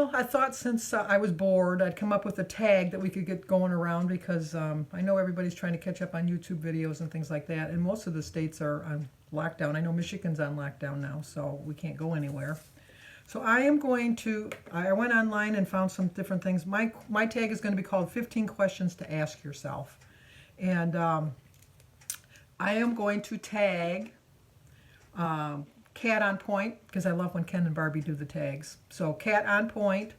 Well, I thought since I was bored, I'd come up with a tag that we could get going around because I know everybody's trying to catch up on YouTube videos and things like that, and most of the states are on lockdown. I know Michigan's on lockdown now, so we can't go anywhere. So I am going to, I went online and found some different things. My tag is going to be called 15 Questions to Ask Yourself. And I am going to tag Cat on Point, because I love when Ken and Barbie do the tags. So Cat on Point,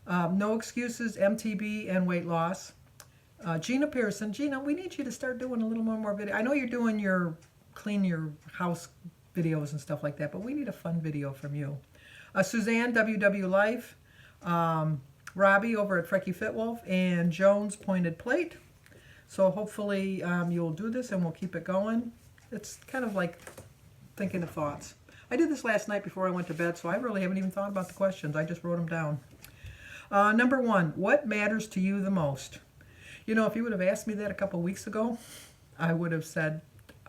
No Excuses, MTB, and Weight Loss. Gina Pearson. Gina, we need you to start doing a little more video. I know you're doing your clean your house videos and stuff like that, but we need a fun video from you. Suzanne, WW Life. Robbie over at Frecky Fitwolf, and Jones Pointed Plate. So hopefully you'll do this and we'll keep it going. It's kind of like thinking of thoughts. I did this last night before I went to bed, so I really haven't even thought about the questions. I just wrote them down. Number one, what matters to you the most? You know, if you would have asked me that a couple weeks ago, I would have said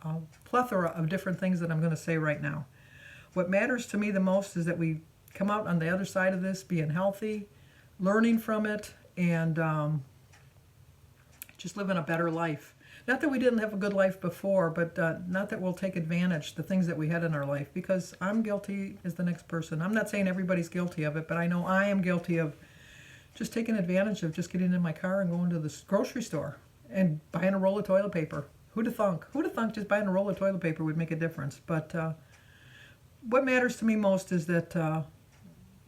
a plethora of different things that I'm going to say right now. What matters to me the most is that we come out on the other side of this being healthy, learning from it, and just living a better life. Not that we didn't have a good life before, but not that we'll take advantage of the things that we had in our life, because I'm guilty as the next person. I'm not saying everybody's guilty of it, but I know I am guilty of just taking advantage of just getting in my car and going to the grocery store and buying a roll of toilet paper. Who'd have thunk? Who'd have thunk just buying a roll of toilet paper would make a difference? But what matters to me most is that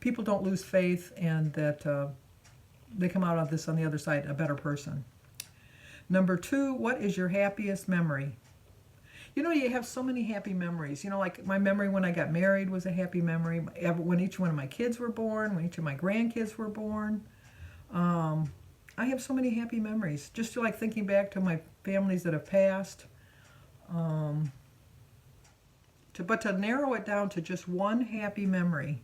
people don't lose faith, and that they come out of this on the other side a better person. Number two, what is your happiest memory? You know, you have so many happy memories. You know, like my memory when I got married was a happy memory. When each one of my kids were born, when each of my grandkids were born. I have so many happy memories. Just like thinking back to my families that have passed. But to narrow it down to just one happy memory.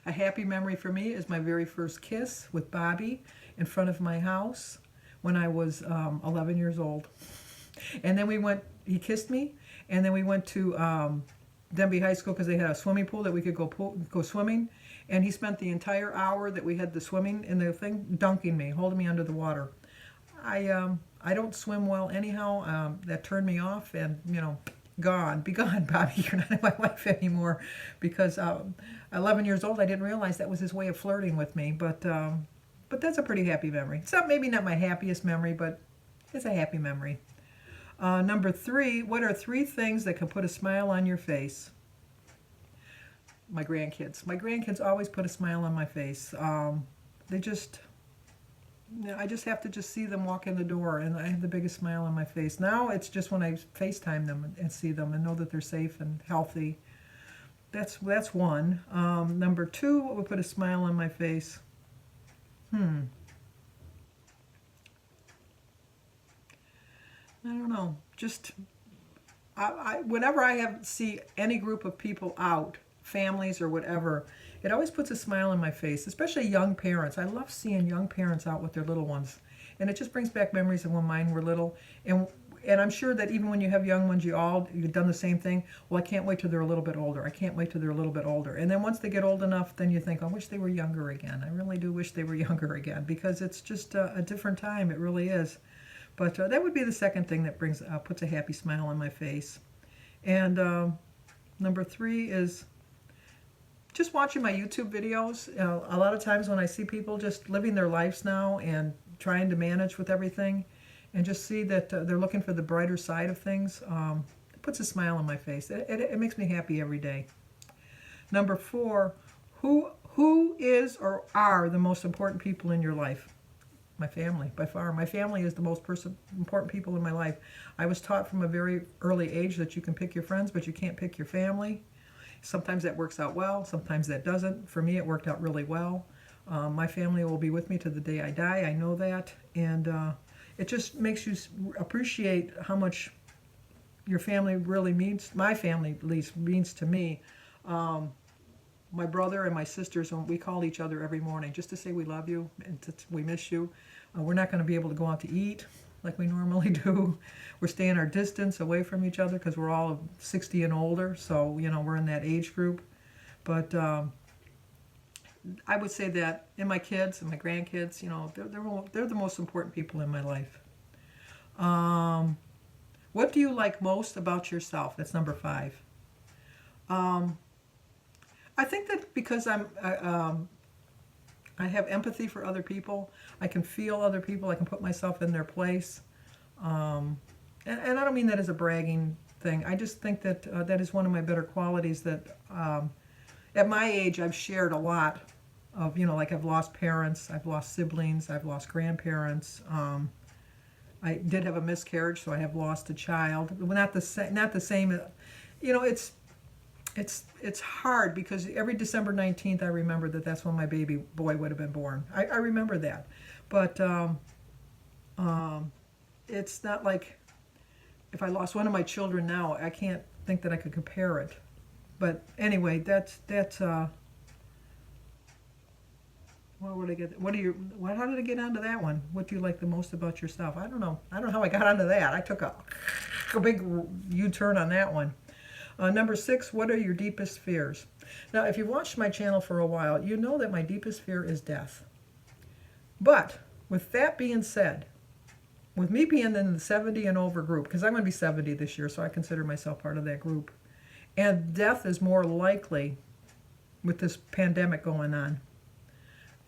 A happy memory for me is my very first kiss with Bobby in front of my house when I was 11 years old. And then he kissed me, and then we went to Denby High School because they had a swimming pool that we could go swimming. And he spent the entire hour that we had the swimming in the thing dunking me, holding me under the water. I don't swim well anyhow. That turned me off, and you know, be gone, Bobby. You're not my wife anymore. Because 11 years old, I didn't realize that was his way of flirting with me. But that's a pretty happy memory. It's maybe not my happiest memory, but it's a happy memory. Number three, what are three things that can put a smile on your face? My grandkids. My grandkids always put a smile on my face. They just... I just have to just see them walk in the door, and I have the biggest smile on my face. Now it's just when I FaceTime them and see them and know that they're safe and healthy. That's one. Number two, what would put a smile on my face? I don't know. Just whenever I see any group of people out, families or whatever, it always puts a smile on my face, especially young parents. I love seeing young parents out with their little ones. And it just brings back memories of when mine were little. And I'm sure that even when you have young ones, you've done the same thing. Well, I can't wait till they're a little bit older. I can't wait till they're a little bit older. And then once they get old enough, then you think, I wish they were younger again. I really do wish they were younger again, because it's just a different time. It really is. But that would be the second thing that puts a happy smile on my face. And number three is just watching my YouTube videos. A lot of times when I see people just living their lives now and trying to manage with everything, and just see that they're looking for the brighter side of things, it puts a smile on my face. It makes me happy every day. Number four, who is or are the most important people in your life? My family, by far. My family is the most important people in my life. I was taught from a very early age that you can pick your friends, but you can't pick your family. Sometimes that works out well, sometimes that doesn't. For me, it worked out really well. My family will be with me to the day I die. I know that. And it just makes you appreciate how much your family really means. My family, at least, means to me. My brother and my sisters, we call each other every morning just to say we love you and we miss you. We're not going to be able to go out to eat like we normally do. We're staying our distance away from each other because we're all 60 and older, so you know we're in that age group. But I would say that in my kids and my grandkids, you know, they're the most important people in my life. What do you like most about yourself? That's number 5. I think that because I have empathy for other people. I can feel other people. I can put myself in their place. And I don't mean that as a bragging thing. I just think that that is one of my better qualities that at my age I've shared a lot of, you know, like I've lost parents, I've lost siblings, I've lost grandparents. I did have a miscarriage, so I have lost a child. Not the same. You know, it's hard because every December 19th I remember that that's when my baby boy would have been born. I remember that. But it's not like if I lost one of my children now, I can't think that I could compare it. But anyway, that's what would I get? How did I get onto that one? What do you like the most about yourself? I don't know. I don't know how I got onto that. I took a big U-turn on that one. Number 6, what are your deepest fears? Now, if you've watched my channel for a while, you know that my deepest fear is death. But with that being said, with me being in the 70 and over group, because I'm going to be 70 this year, so I consider myself part of that group, and death is more likely with this pandemic going on,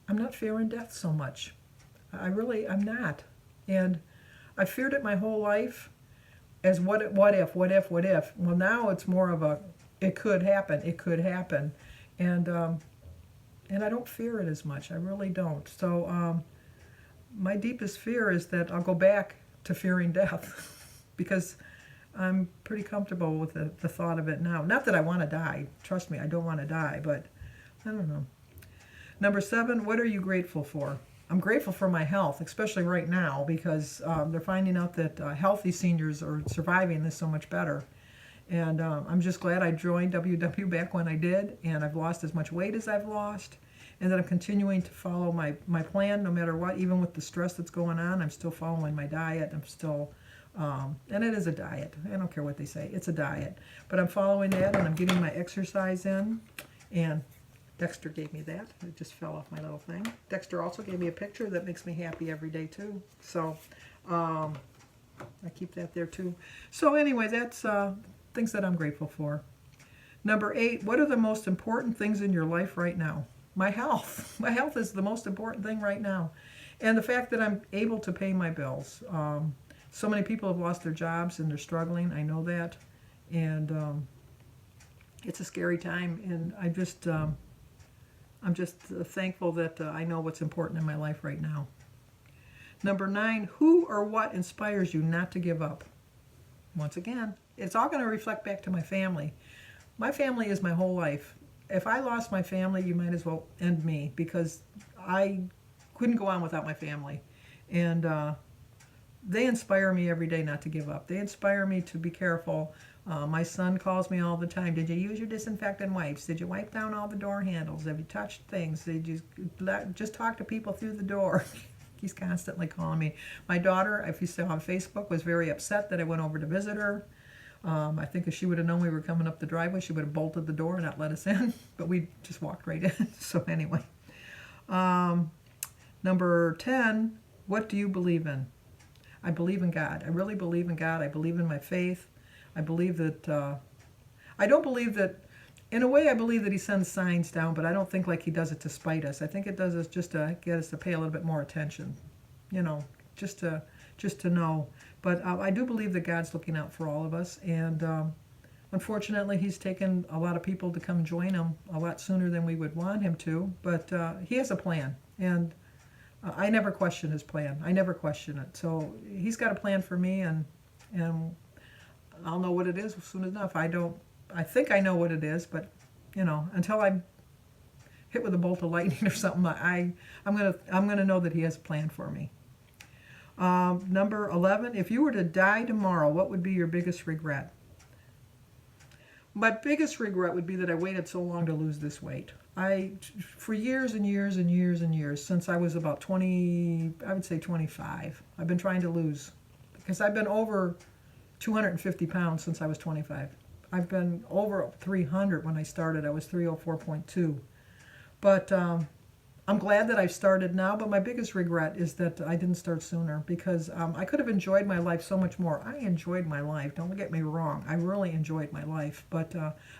I'm not fearing death so much. I'm not. And I feared it my whole life as what if. Well, now it's more of a, it could happen. And I don't fear it as much. I really don't. So my deepest fear is that I'll go back to fearing death because I'm pretty comfortable with the thought of it now. Not that I want to die. Trust me, I don't want to die, but I don't know. Number 7, what are you grateful for? I'm grateful for my health, especially right now, because they're finding out that healthy seniors are surviving this so much better. And I'm just glad I joined WW back when I did, and I've lost as much weight as I've lost, and that I'm continuing to follow my plan no matter what, even with the stress that's going on. I'm still following my diet. I'm still, and it is a diet. I don't care what they say. It's a diet. But I'm following that, and I'm getting my exercise in, and Dexter gave me that. It just fell off my little thing. Dexter also gave me a picture that makes me happy every day too. So I keep that there too. So anyway, that's things that I'm grateful for. Number 8, what are the most important things in your life right now? My health. My health is the most important thing right now. And the fact that I'm able to pay my bills. So many people have lost their jobs and they're struggling. I know that. And it's a scary time. And I'm just thankful that I know what's important in my life right now. Number 9, who or what inspires you not to give up? Once again, it's all going to reflect back to my family. My family is my whole life. If I lost my family, you might as well end me, because I couldn't go on without my family. And they inspire me every day not to give up. They inspire me to be careful. My son calls me all the time. Did you use your disinfectant wipes? Did you wipe down all the door handles? Have you touched things? Did you just talk to people through the door? He's constantly calling me. My daughter, if you saw on Facebook, was very upset that I went over to visit her. I think if she would have known we were coming up the driveway, she would have bolted the door and not let us in. But we just walked right in. So anyway. Number 10, what do you believe in? I believe in God. I really believe in God. I believe in my faith. I believe that, I don't believe that, in a way I believe that he sends signs down, but I don't think like he does it to spite us. I think it does it just to get us to pay a little bit more attention, you know, just to know. But I do believe that God's looking out for all of us, and unfortunately he's taken a lot of people to come join him a lot sooner than we would want him to, but he has a plan, and I never question his plan. I never question it. So he's got a plan for me, and I'll know what it is soon enough. I think I know what it is, but you know, until I'm hit with a bolt of lightning or something, I'm gonna know that he has a plan for me. Number 11, if you were to die tomorrow, what would be your biggest regret? My biggest regret would be that I waited so long to lose this weight. For years and years and years and years, since I was about 20, I would say 25, I've been trying to lose, because I've been over 250 pounds since I was 25. I've been over 300 when I started. I was 304.2. But I'm glad that I've started now, but my biggest regret is that I didn't start sooner, because I could have enjoyed my life so much more. I enjoyed my life. Don't get me wrong. I really enjoyed my life, but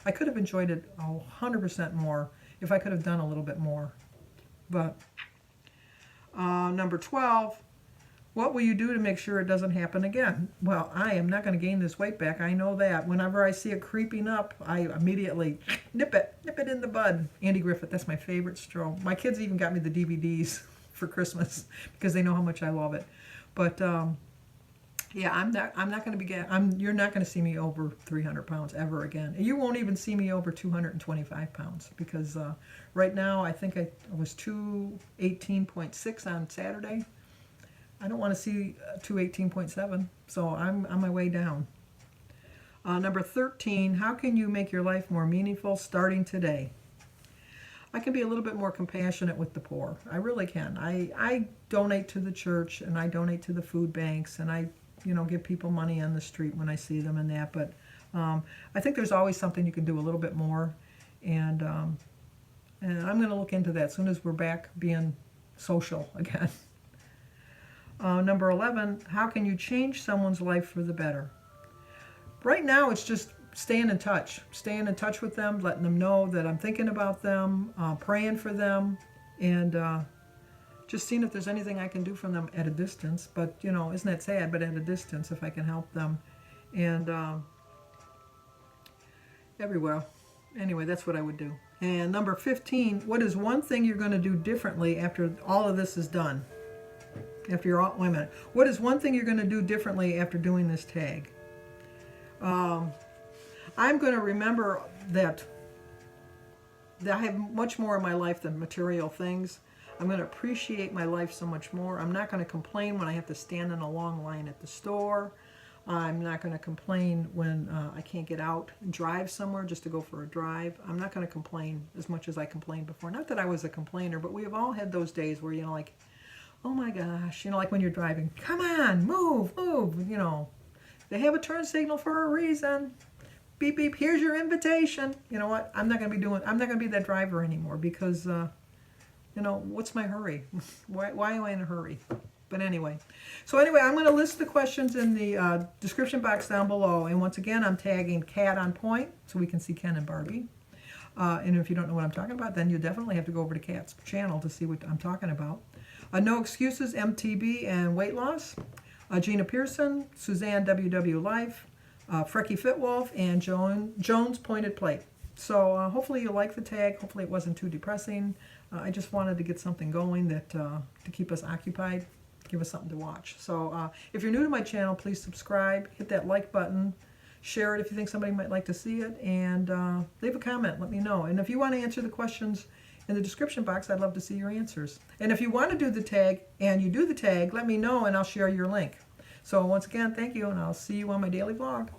I could have enjoyed it 100% more if I could have done a little bit more. But number 12, what will you do to make sure it doesn't happen again? Well, I am not going to gain this weight back. I know that. Whenever I see it creeping up, I immediately nip it in the bud. Andy Griffith, that's my favorite stroke. My kids even got me the DVDs for Christmas because they know how much I love it. But yeah, I'm not going to be you're not going to see me over 300 pounds ever again. And you won't even see me over 225 pounds, because right now I think I was 218.6 on Saturday. I don't want to see 218.7, so I'm on my way down. Number 13, how can you make your life more meaningful starting today? I can be a little bit more compassionate with the poor. I really can. I donate to the church, and I donate to the food banks, and I give people money on the street when I see them and that. But I think there's always something you can do a little bit more, and I'm going to look into that as soon as we're back being social again. Number 11, how can you change someone's life for the better? Right now, it's just staying in touch with them, letting them know that I'm thinking about them, praying for them, and just seeing if there's anything I can do from them at a distance. But, isn't that sad? But at a distance, if I can help them. And everywhere. Anyway, that's what I would do. And number 15, what is one thing you're going to do differently after all of this is done? Wait a minute. What is one thing you're going to do differently after doing this tag? I'm going to remember that I have much more in my life than material things. I'm going to appreciate my life so much more. I'm not going to complain when I have to stand in a long line at the store. I'm not going to complain when I can't get out and drive somewhere just to go for a drive. I'm not going to complain as much as I complained before. Not that I was a complainer, but we have all had those days where, like, oh my gosh, like when you're driving, come on, move, they have a turn signal for a reason. Beep, beep, here's your invitation. You know what? I'm not going to be that driver anymore, because, what's my hurry? Why am I in a hurry? But anyway. So anyway, I'm going to list the questions in the description box down below. And once again, I'm tagging Cat on Point so we can see Ken and Barbie. And if you don't know what I'm talking about, then you definitely have to go over to Kat's channel to see what I'm talking about. No Excuses, MTB and Weight Loss. Gina Pearson, Suzanne WW Life, Frecky Fitwolf, and Jones Pointed Plate. So hopefully you like the tag. Hopefully it wasn't too depressing. I just wanted to get something going that to keep us occupied, give us something to watch. So if you're new to my channel, please subscribe, hit that like button, share it if you think somebody might like to see it, and leave a comment. Let me know. And if you want to answer the questions in the description box, I'd love to see your answers. And if you want to do the tag and you do the tag, let me know and I'll share your link. So once again, thank you, and I'll see you on my daily vlog.